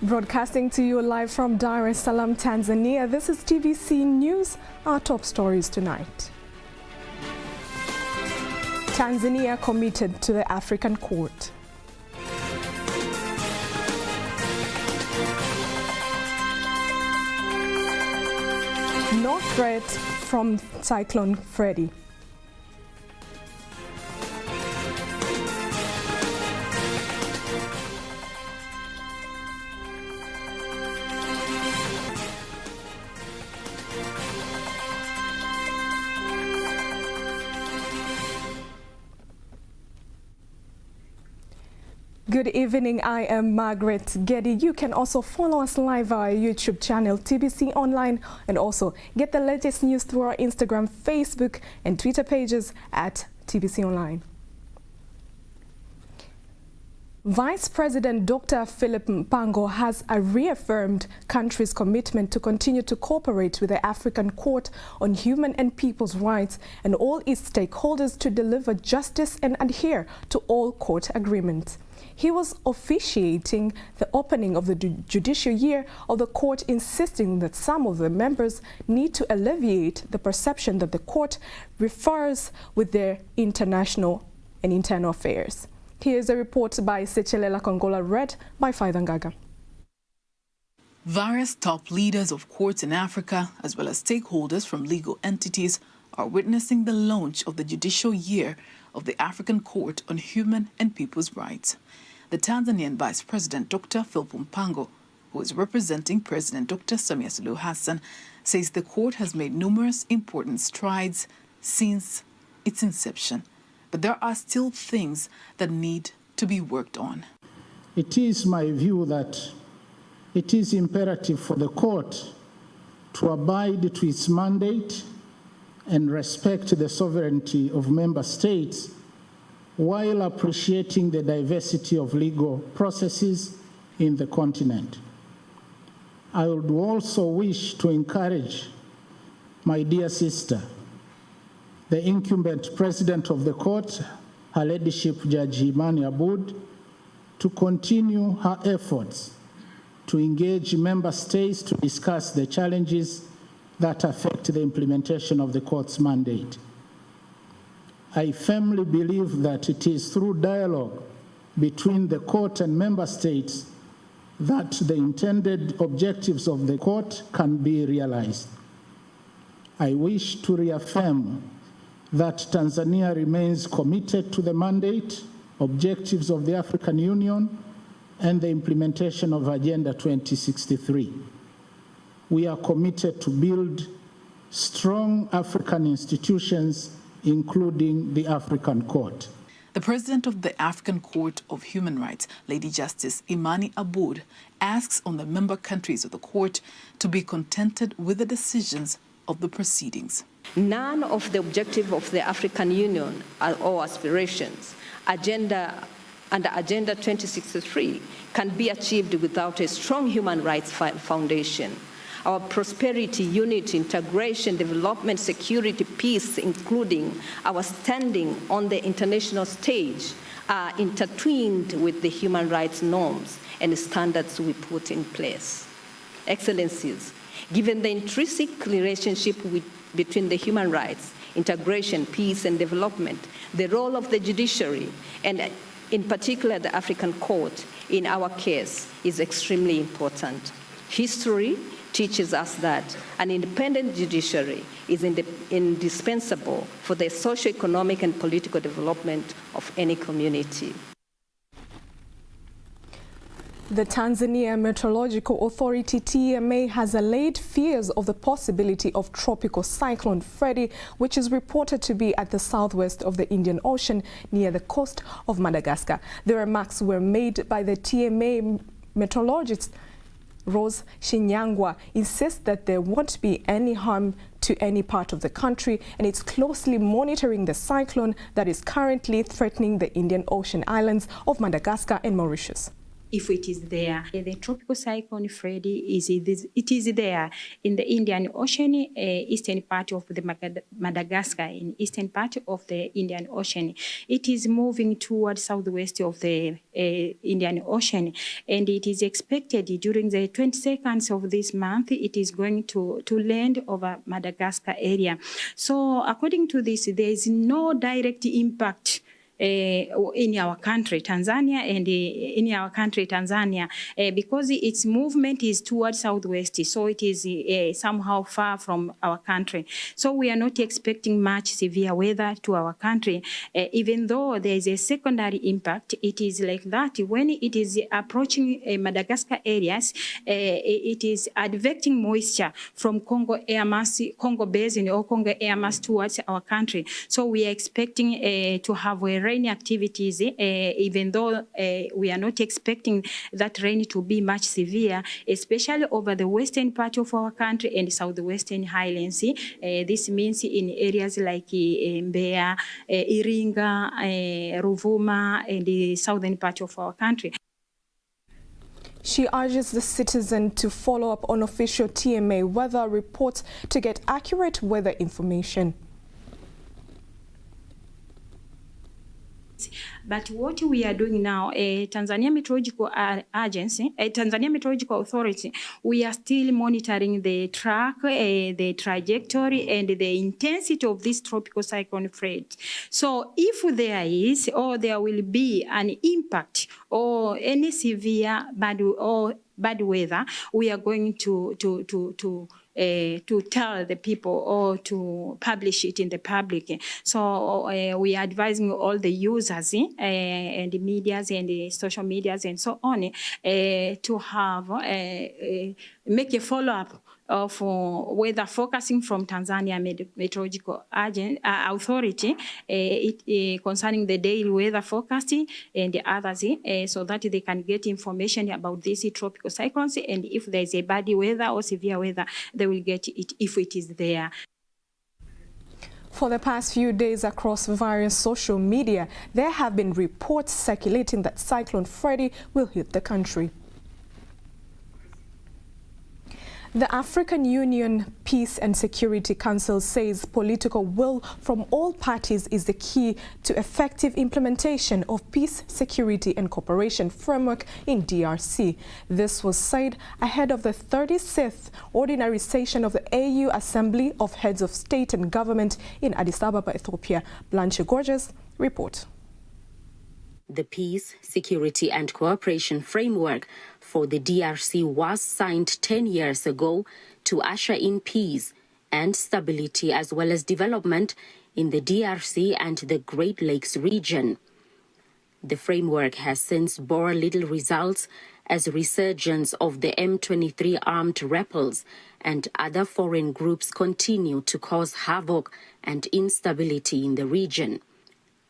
Broadcasting to you live from Dar es Salaam, Tanzania. This is TBC News. Our top stories tonight. Tanzania committed to the African Court. No threat from Cyclone Freddy. Good evening, I am Margaret Getty. You can also follow us live on our YouTube channel, TBConline, and also get the latest news through our Instagram, Facebook, and Twitter pages at TBConline. Vice President Dr. Philip Mpango has reaffirmed country's commitment to continue to cooperate with the African Court on Human and People's Rights and all its stakeholders to deliver justice and adhere to all court agreements. He was officiating the opening of the judicial year of the court, insisting that some of the members need to alleviate the perception that the court refers with their international and internal affairs. Here's a report by Sechelela Kongola, read by Faidangaga. Various top leaders of courts in Africa, as well as stakeholders from legal entities, are witnessing the launch of the judicial year of the African Court on Human and People's Rights. The Tanzanian Vice President, Dr. Philip Mpango, who is representing President Dr. Samia Suluhu Hassan, says the court has made numerous important strides since its inception, but there are still things that need to be worked on. It is my view that it is imperative for the court to abide to its mandate and respect the sovereignty of member states while appreciating the diversity of legal processes in the continent. I would also wish to encourage my dear sister, the incumbent president of the court, Her Ladyship Judge Imani Aboud, to continue her efforts to engage member states to discuss the challenges that affect the implementation of the court's mandate. I firmly believe that it is through dialogue between the court and member states that the intended objectives of the court can be realized. I wish to reaffirm that Tanzania remains committed to the mandate, objectives of the African Union, and the implementation of Agenda 2063. We are committed to build strong African institutions, including the African Court. The president of the African Court of Human Rights, Lady Justice Imani Aboud, asks on the member countries of the court to be contented with the decisions of the proceedings. None of the objectives of the African Union or aspirations, under Agenda 2063, can be achieved without a strong human rights foundation. Our prosperity, unity, integration, development, security, peace, including our standing on the international stage, are intertwined with the human rights norms and standards we put in place. Excellencies, given the intrinsic relationship between the human rights, integration, peace, and development, the role of the judiciary, and in particular the African Court, in our case, is extremely important. History teaches us that an independent judiciary is indispensable for the socio-economic and political development of any community. The Tanzania Meteorological Authority, TMA, has allayed fears of the possibility of tropical cyclone Freddy, which is reported to be at the southwest of the Indian Ocean near the coast of Madagascar. The remarks were made by the TMA meteorologist Rose Shinyangwa, insists that there won't be any harm to any part of the country, and it's closely monitoring the cyclone that is currently threatening the Indian Ocean islands of Madagascar and Mauritius. if it is there. The tropical cyclone Freddy is there in the Indian Ocean, eastern part of the Madagascar, in eastern part of the Indian Ocean. It is moving towards southwest of the Indian Ocean, and it is expected during the 22nd of this month, it is going to land over Madagascar area. So according to this, there is no direct impact in our country, Tanzania, and in our country, Tanzania, because its movement is towards southwest, so it is somehow far from our country. So we are not expecting much severe weather to our country, even though there is a secondary impact. It is like that when it is approaching Madagascar areas, it is adverting moisture from Congo Basin or Congo air mass towards our country. So we are expecting to have a rain activities, even though we are not expecting that rain to be much severe, especially over the western part of our country and southwestern highlands. This means in areas like Mbeya, Iringa, Ruvuma, and the southern part of our country. She urges the citizen to follow up on official TMA weather reports to get accurate weather information. But what we are doing now, Tanzania Meteorological Agency, Tanzania Meteorological Authority, we are still monitoring the track, the trajectory, and the intensity of this tropical cyclone Freddy. So if there is or there will be an impact or any severe bad weather, we are going to tell the people or to publish it in the public. So we are advising all the users and the medias and the social medias and so on to have make a follow-up of weather forecasting from Tanzania Meteorological Authority concerning the daily weather forecasting and the others, so that they can get information about these tropical cyclones, and if there is a bad weather or severe weather, they will get it if it is there. For the past few days across various social media, there have been reports circulating that Cyclone Freddy will hit the country. The African Union Peace and Security Council says political will from all parties is the key to effective implementation of peace, security and cooperation framework in DRC. This was said ahead of the 36th ordinary session of the AU Assembly of Heads of State and Government in Addis Ababa, Ethiopia. Blanche Gorgeous report. The Peace, Security and Cooperation Framework for the DRC was signed 10 years ago to usher in peace and stability as well as development in the DRC and the Great Lakes region. The framework has since bore little results as a resurgence of the M23 armed rebels and other foreign groups continue to cause havoc and instability in the region.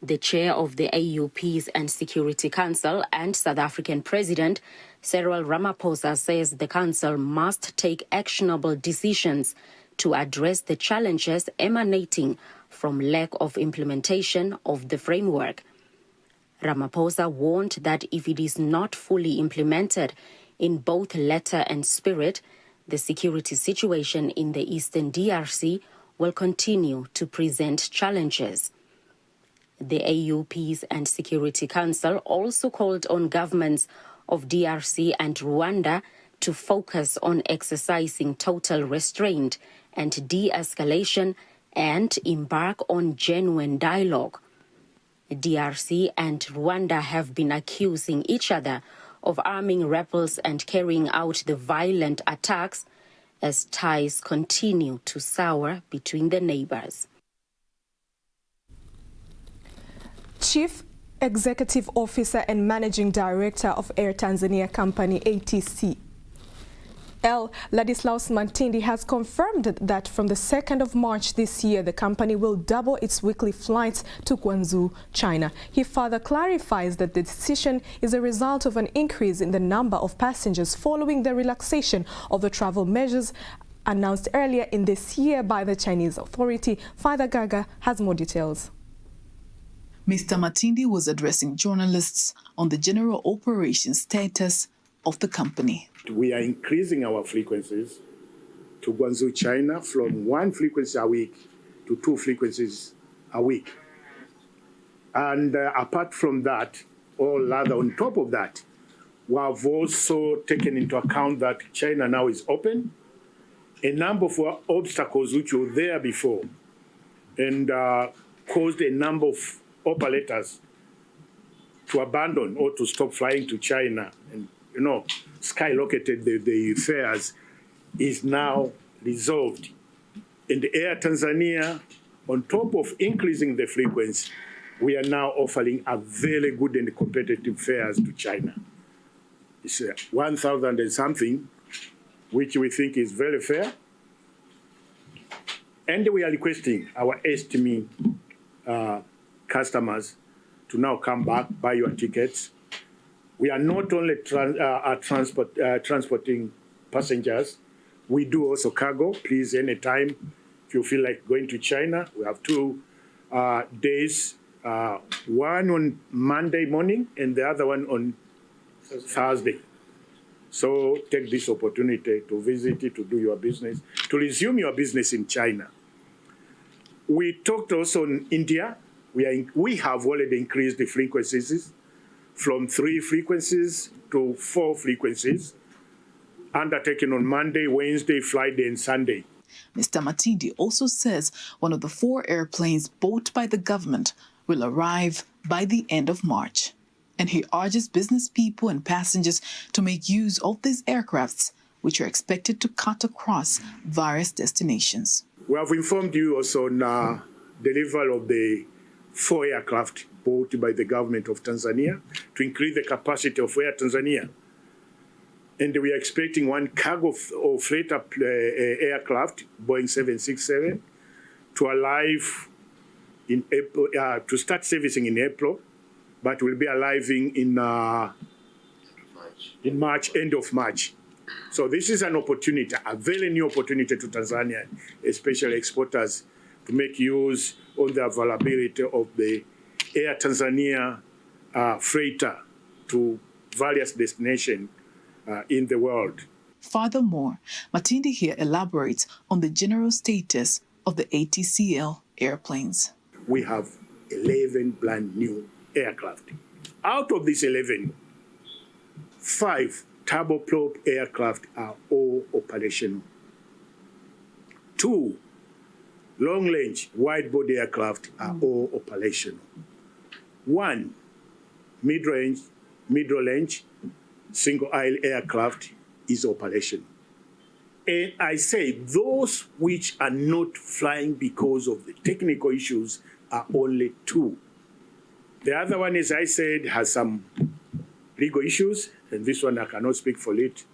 The chair of the AU Peace and Security Council and South African President Cyril Ramaphosa says the council must take actionable decisions to address the challenges emanating from lack of implementation of the framework. Ramaphosa warned that if it is not fully implemented in both letter and spirit, the security situation in the eastern DRC will continue to present challenges. The AU Peace and Security Council also called on governments of DRC and Rwanda to focus on exercising total restraint and de-escalation and embark on genuine dialogue. DRC and Rwanda have been accusing each other of arming rebels and carrying out the violent attacks as ties continue to sour between the neighbors. Chief Executive Officer and Managing Director of Air Tanzania Company ATC, Ladislaus Mantindi, has confirmed that from the 2nd of March this year, the company will double its weekly flights to Guangzhou, China. He further clarifies that the decision is a result of an increase in the number of passengers following the relaxation of the travel measures announced earlier in this year by the Chinese authority. Father Gaga has more details. Mr. Matindi was addressing journalists on the general operation status of the company. We are increasing our frequencies to Guangzhou, China, from 1 frequency a week to 2 frequencies a week. And apart from that, or rather on top of that, we have also taken into account that China now is open. A number of obstacles which were there before and caused a number of operators to abandon or to stop flying to China and, skyrocketed the fares is now resolved. In the Air Tanzania, on top of increasing the frequency, we are now offering a very good and competitive fares to China. It's 1,000 and something, which we think is very fair. And we are requesting our STME customers to now come back, buy your tickets. We are not only transporting passengers, we do also cargo. Please, anytime, if you feel like going to China, we have 2 days, one on Monday morning and the other one on Thursday. So take this opportunity to visit it, to do your business, to resume your business in China. We talked also in India. We have already increased the frequencies from 3 frequencies to 4 frequencies, undertaken on Monday, Wednesday, Friday, and Sunday. Mr. Matindi also says one of the 4 airplanes bought by the government will arrive by the end of March. And he urges business people and passengers to make use of these aircrafts, which are expected to cut across various destinations. We have informed you also on the delivery of the 4 aircraft bought by the government of Tanzania to increase the capacity of Air Tanzania. And we are expecting 1 cargo or freighter aircraft, Boeing 767, to arrive in April, to start servicing in April, but will be arriving in March, end of March. So this is an opportunity, a very new opportunity to Tanzania, especially exporters, to make use of the availability of the Air Tanzania freighter to various destinations in the world. Furthermore, Matindi here elaborates on the general status of the ATCL airplanes. We have 11 brand new aircraft. Out of these 11, 5 turboprop aircraft are all operational. 2 long-range wide-body aircraft are all operational. 1 mid-range, middle-range, single-aisle aircraft is operational. And I say those which are not flying because of the technical issues are only 2. The other one, as I said, has some legal issues, and this one I cannot speak for it.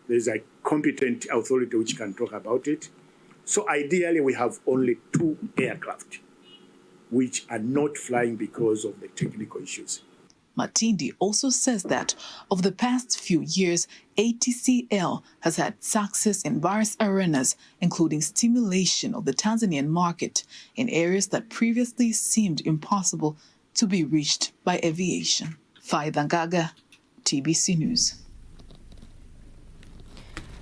There's a competent authority which can talk about it. So ideally, we have only 2 aircraft which are not flying because of the technical issues. Matindi also says that over the past few years, ATCL has had success in various arenas, including stimulation of the Tanzanian market in areas that previously seemed impossible to be reached by aviation. Faida Ngaga, TBC News.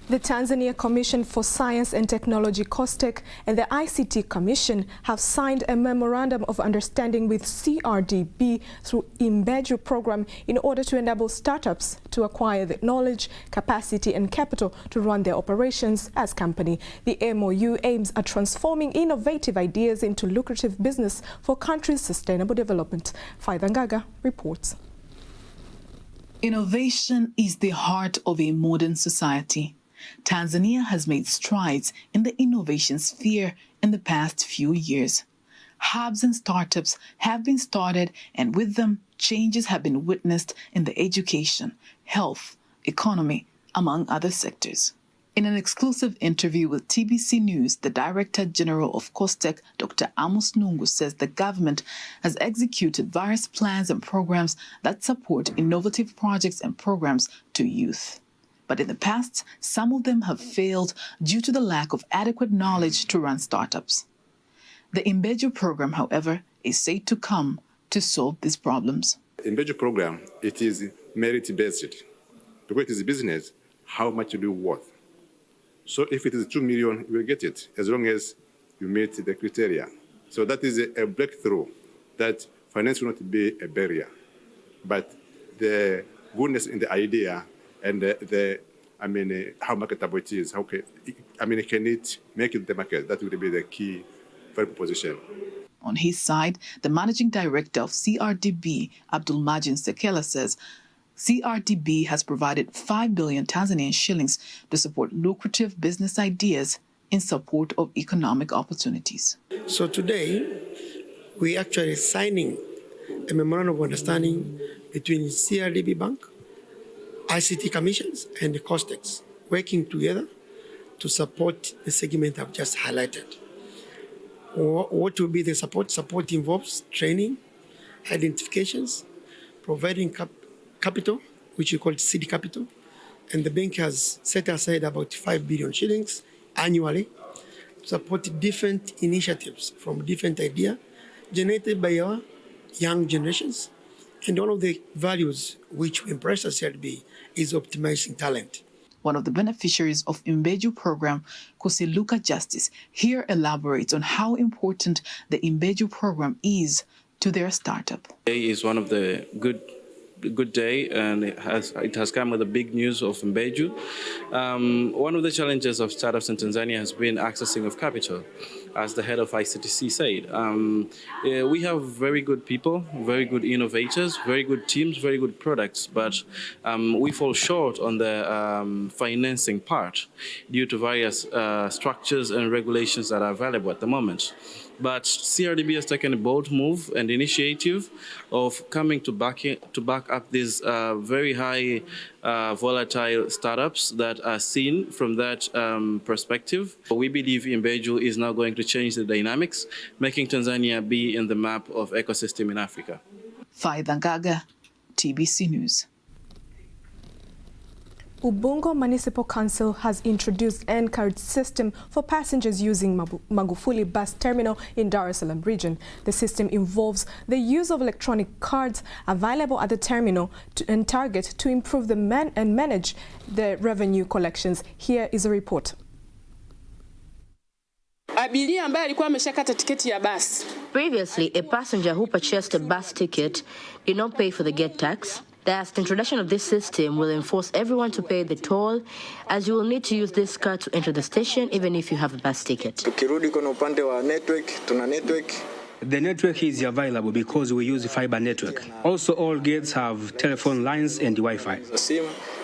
The Tanzania Commission for Science and Technology, COSTECH, and the ICT Commission have signed a Memorandum of Understanding with CRDB through Imbeju program in order to enable startups to acquire the knowledge, capacity and capital to run their operations as company. The MOU aims at transforming innovative ideas into lucrative business for countries' sustainable development. Faida Ngaga reports. Innovation is the heart of a modern society. Tanzania has made strides in the innovation sphere in the past few years. Hubs and startups have been started, and with them, changes have been witnessed in the education, health, economy, among other sectors. In an exclusive interview with TBC News, the Director General of COSTECH, Dr. Amos Nungu, says the government has executed various plans and programs that support innovative projects and programs to youth. But in the past, some of them have failed due to the lack of adequate knowledge to run startups. The Imbeju program, however, is said to come to solve these problems. Imbeju program, it is merit-based. Because it is a business, how much do you worth? So if it is 2 million, you will get it, as long as you meet the criteria. So that is a breakthrough, that finance will not be a barrier. But the goodness in the idea and how marketable it is, can it make it the market? That will be the key for proposition. On his side, the managing director of CRDB, Abdulmajid Sekela, says CRDB has provided 5 billion Tanzanian shillings to support lucrative business ideas in support of economic opportunities. So today, we actually signing a memorandum of understanding between CRDB Bank, ICT Commissions, and the COSTEX, working together to support the segment I've just highlighted. What will be the support? Support involves training, identifications, providing capital, which we call seed capital, and the bank has set aside about 5 billion shillings annually to support different initiatives from different ideas generated by our young generations. And one of the values which we impress us CRDB is optimizing talent. One of the beneficiaries of Imbeju program, Kosiluka Justice, here elaborates on how important the Imbeju program is to their startup. Today is one of the good day, and it has come with the big news of Imbeju. One of the challenges of startups in Tanzania has been accessing of capital, as the head of ICTC said. We have very good people, very good innovators, very good teams, very good products, but we fall short on the financing part due to various structures and regulations that are available at the moment. But CRDB has taken a bold move and initiative of coming to back up these very high volatile startups that are seen from that perspective. We believe Imbeju is now going to change the dynamics, making Tanzania be in the map of ecosystem in Africa. Faida Ngaga, TBC News. Ubongo Municipal Council has introduced an encourage system for passengers using Magufuli bus terminal in Dar es Salaam region. The system involves the use of electronic cards available at the terminal and target to improve the manage the revenue collections. Here is a report. Previously, a passenger who purchased a bus ticket did not pay for the gate tax. Thus, the introduction of this system will enforce everyone to pay the toll, as you will need to use this card to enter the station even if you have a bus ticket. The network is available because we use fiber network. Also, all gates have telephone lines and Wi-Fi.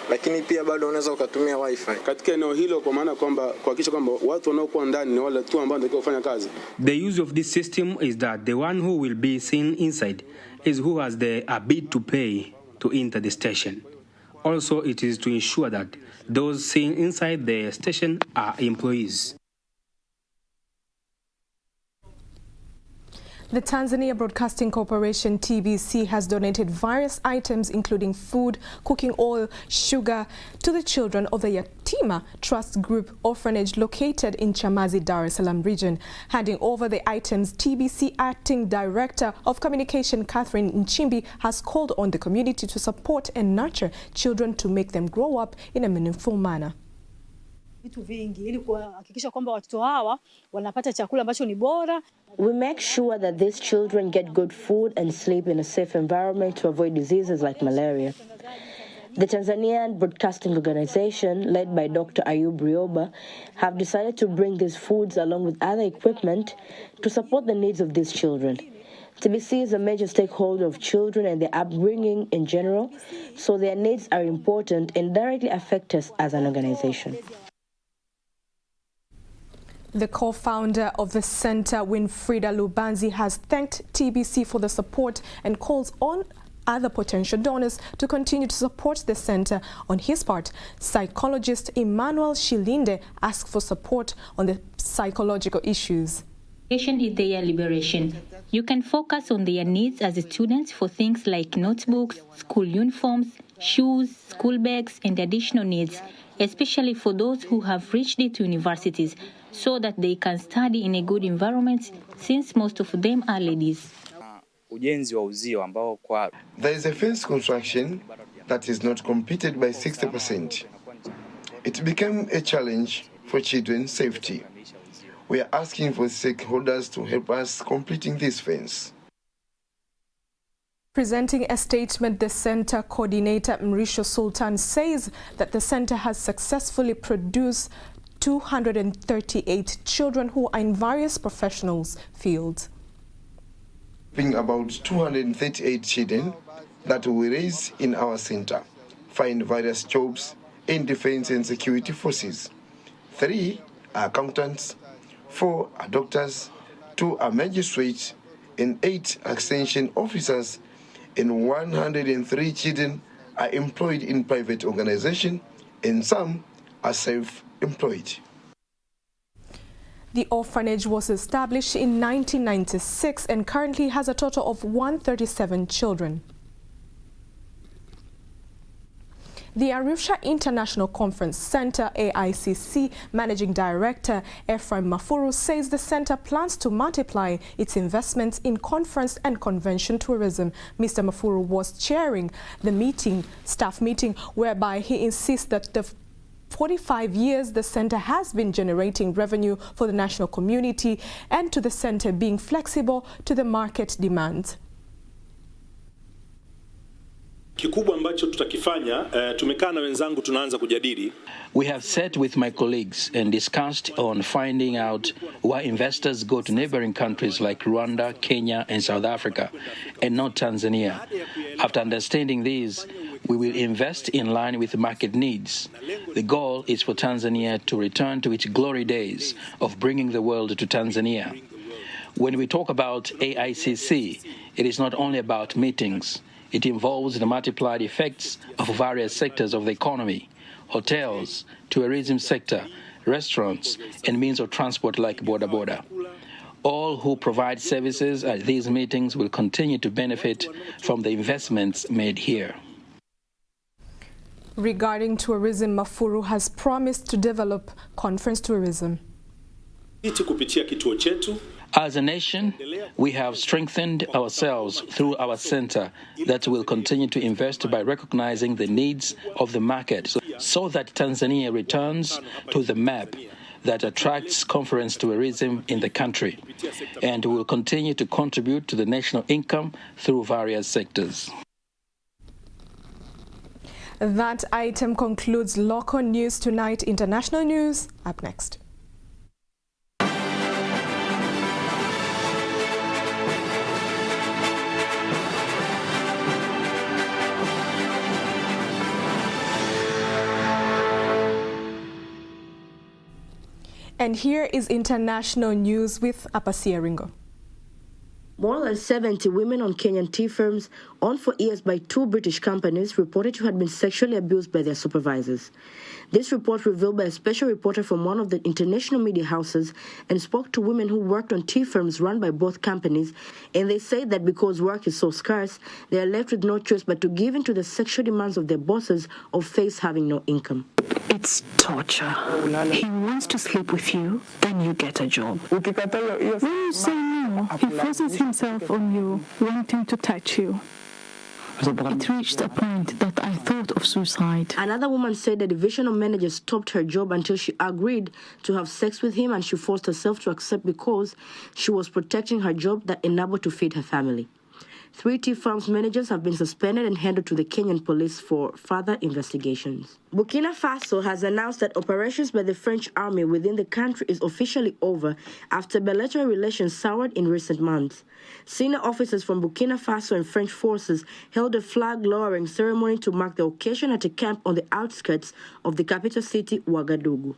Lakini pia bado unaweza ukatumia wifi katika eneo hilo, kwa maana kwamba kuhakikisha kwamba watu wanaokuwa ndani ni wale tu ambao ndio kufanya kazi. The use of this system is that the one who will be seen inside is who has the ability to pay to enter the station. Also, it is to ensure that those seen inside the station are employees. The Tanzania Broadcasting Corporation, TBC, has donated various items including food, cooking oil, sugar to the children of the Yatima Trust Group orphanage located in Chamazi, Dar es Salaam region. Handing over the items, TBC Acting Director of Communication, Catherine Nchimbi, has called on the community to support and nurture children to make them grow up in a meaningful manner. We make sure that these children get good food and sleep in a safe environment to avoid diseases like malaria. The Tanzanian Broadcasting Organization, led by Dr. Ayub Rioba, have decided to bring these foods along with other equipment to support the needs of these children. TBC is a major stakeholder of children and their upbringing in general, so their needs are important and directly affect us as an organization. The co-founder of the center, Winfrida Lubanzi, has thanked TBC for the support and calls on other potential donors to continue to support the center. On his part, psychologist Emmanuel Shilinde asked for support on the psychological issues. Education is their liberation. You can focus on their needs as students for things like notebooks, school uniforms, shoes, school bags, and additional needs, especially for those who have reached it to universities, so that they can study in a good environment, since most of them are ladies. ujenzi wa uzio ambao kwa There is a fence construction that is not completed by 60%. It became a challenge for children's safety. We are asking for stakeholders to help us completing this fence. Presenting a statement, the center coordinator Mrisho Sultan says that the center has successfully produced 238 children who are in various professional fields. About 238 children that we raise in our center find various jobs in defense and security forces. 3 are accountants, 4 are doctors, 2 are magistrates, and 8 are extension officers, and 103 children are employed in private organizations, and some are self-employed. The orphanage was established in 1996 and currently has a total of 137 children. The Arusha International Conference Center, AICC, Managing Director Ephraim Mafuru says the center plans to multiply its investments in conference and convention tourism. Mr. Mafuru was chairing the staff meeting, whereby he insists that the 45 years the center has been generating revenue for the national community and to the center being flexible to the market demands. Kikubwa ambacho tutakifanya, tumekaa na wenzangu tunaanza kujadili. We have sat with my colleagues and discussed on finding out why investors go to neighboring countries like Rwanda, Kenya, and South Africa, and not Tanzania. After understanding these, we will invest in line with market needs. The goal is for Tanzania to return to its glory days of bringing the world to Tanzania. When we talk about AICC, it is not only about meetings. It involves the multiplied effects of various sectors of the economy: hotels, tourism sector, restaurants, and means of transport like boda. All who provide services at these meetings will continue to benefit from the investments made here. Regarding tourism, Mafuru has promised to develop conference tourism. As a nation, we have strengthened ourselves through our center that will continue to invest by recognizing the needs of the market so that Tanzania returns to the map that attracts conference tourism in the country, and will continue to contribute to the national income through various sectors. That item concludes local news tonight. International news up next. And here is international news with Apasia Ringo. More than 70 women on Kenyan tea firms, owned for years by 2 British companies, reported to have been sexually abused by their supervisors. This report, revealed by a special reporter from one of the international media houses, and spoke to women who worked on tea firms run by both companies, and they say that because work is so scarce, they are left with no choice but to give in to the sexual demands of their bosses or face having no income. It's torture. He wants to sleep with you, then you get a job. When you say no, he forces himself on you, wanting to touch you. It reached a point that I thought of suicide. Another woman said the divisional manager stopped her job until she agreed to have sex with him, and she forced herself to accept because she was protecting her job that enabled to feed her family. 3 tea farms managers have been suspended and handed to the Kenyan police for further investigations. Burkina Faso has announced that operations by the French army within the country is officially over after bilateral relations soured in recent months. Senior officers from Burkina Faso and French forces held a flag-lowering ceremony to mark the occasion at a camp on the outskirts of the capital city, Ouagadougou.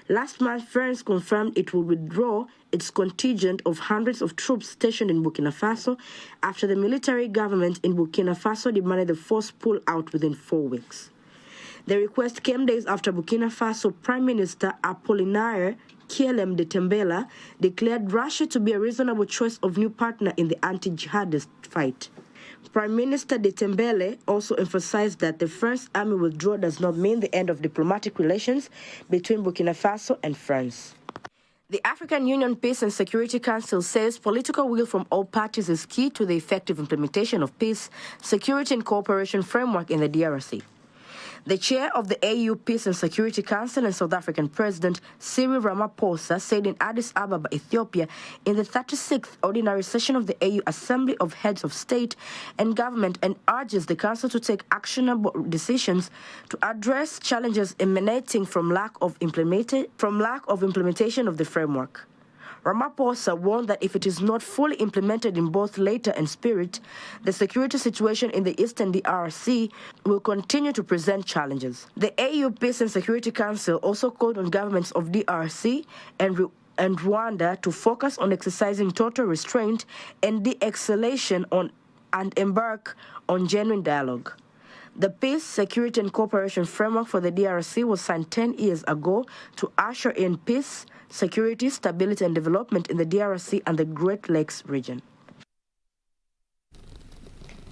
Last month, France confirmed it will withdraw its contingent of hundreds of troops stationed in Burkina Faso after the military government in Burkina Faso demanded the force pull out within 4 weeks. The request came days after Burkina Faso Prime Minister Apollinaire Kielem de Tembela declared Russia to be a reasonable choice of new partner in the anti-jihadist fight. Prime Minister de Tembele also emphasized that the French army withdrawal does not mean the end of diplomatic relations between Burkina Faso and France. The African Union Peace and Security Council says political will from all parties is key to the effective implementation of peace, security and cooperation framework in the DRC. The chair of the AU Peace and Security Council and South African President Cyril Ramaphosa said in Addis Ababa, Ethiopia, in the 36th ordinary session of the AU Assembly of Heads of State and Government, and urges the Council to take actionable decisions to address challenges emanating from lack of implementation of the framework. Ramaphosa warned that if it is not fully implemented in both letter and spirit, the security situation in the eastern DRC will continue to present challenges. The AU Peace and Security Council also called on governments of DRC and Rwanda to focus on exercising total restraint and de-escalation and embark on genuine dialogue. The Peace, Security and Cooperation Framework for the DRC was signed 10 years ago to usher in peace, security, stability and development in the DRC and the Great Lakes region.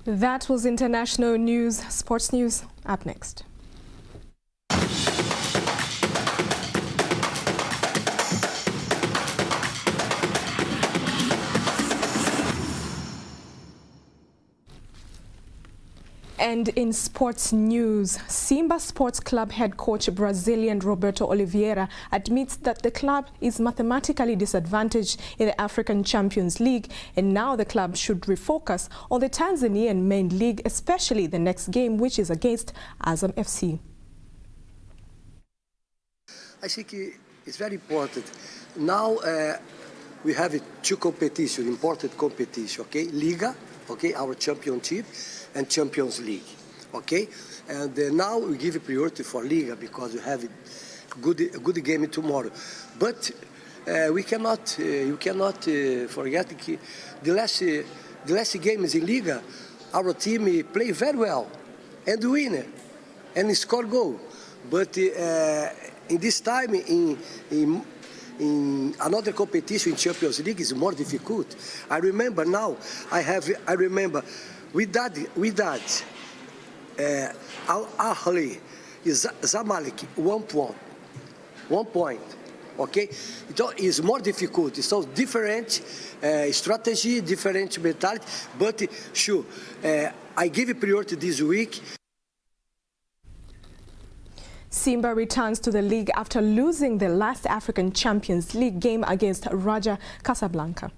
That was international news. Sports news up next. And in sports news, Simba Sports Club head coach Brazilian Roberto Oliveira admits that the club is mathematically disadvantaged in the African Champions League, and now the club should refocus on the Tanzanian main league, especially the next game, which is against Azam FC. I think it's very important. Now we have two competitions, important competition, okay? Liga, okay, our championship, and Champions League, okay? And now we give priority for Liga because we have a good game tomorrow. But you cannot forget the last games in Liga, our team play very well and win and score goal. But in this time in another competition in Champions League is more difficult. I remember now. I remember. With that, Al Ahly is Zamalek 1 point. Okay, it is more difficult. So different strategy, different mentality. But sure, I give priority this week. Simba returns to the league after losing the last African Champions League game against Raja Casablanca.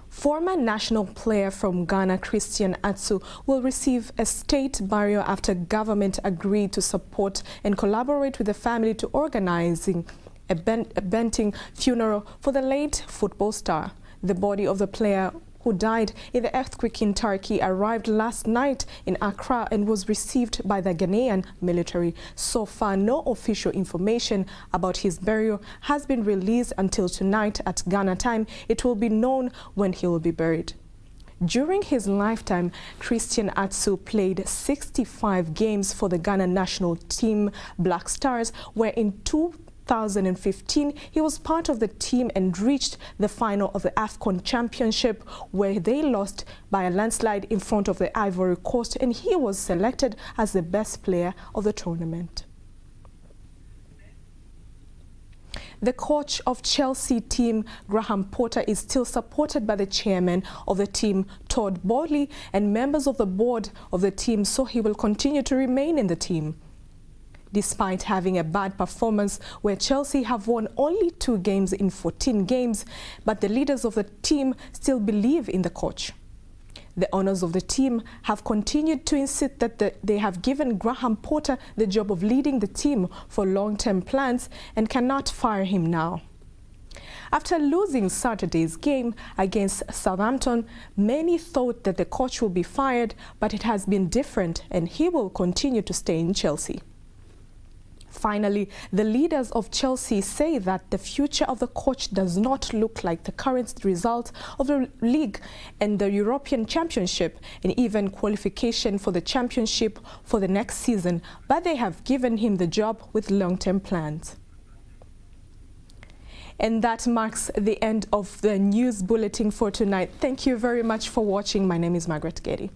Former national player from Ghana, Christian Atsu, will receive a state burial after government agreed to support and collaborate with the family to organizing a bending funeral for the late football star. The body of the player, who died in the earthquake in Turkey, arrived last night in Accra and was received by the Ghanaian military. So far, no official information about his burial has been released until tonight at Ghana time. It will be known when he will be buried. During his lifetime, Christian Atsu played 65 games for the Ghana national team Black Stars, where in 2015, he was part of the team and reached the final of the AFCON Championship, where they lost by a landslide in front of the Ivory Coast, and he was selected as the best player of the tournament. The coach of Chelsea team, Graham Potter, is still supported by the chairman of the team, Todd Boehly, and members of the board of the team, so he will continue to remain in the team. Despite having a bad performance where Chelsea have won only 2 games in 14 games, but the leaders of the team still believe in the coach. The owners of the team have continued to insist that they have given Graham Potter the job of leading the team for long-term plans and cannot fire him now. After losing Saturday's game against Southampton, many thought that the coach will be fired, but it has been different and he will continue to stay in Chelsea. Finally, the leaders of Chelsea say that the future of the coach does not look like the current result of the league and the European Championship and even qualification for the Championship for the next season, but they have given him the job with long-term plans. And that marks the end of the news bulletin for tonight. Thank you very much for watching. My name is Margaret Getty.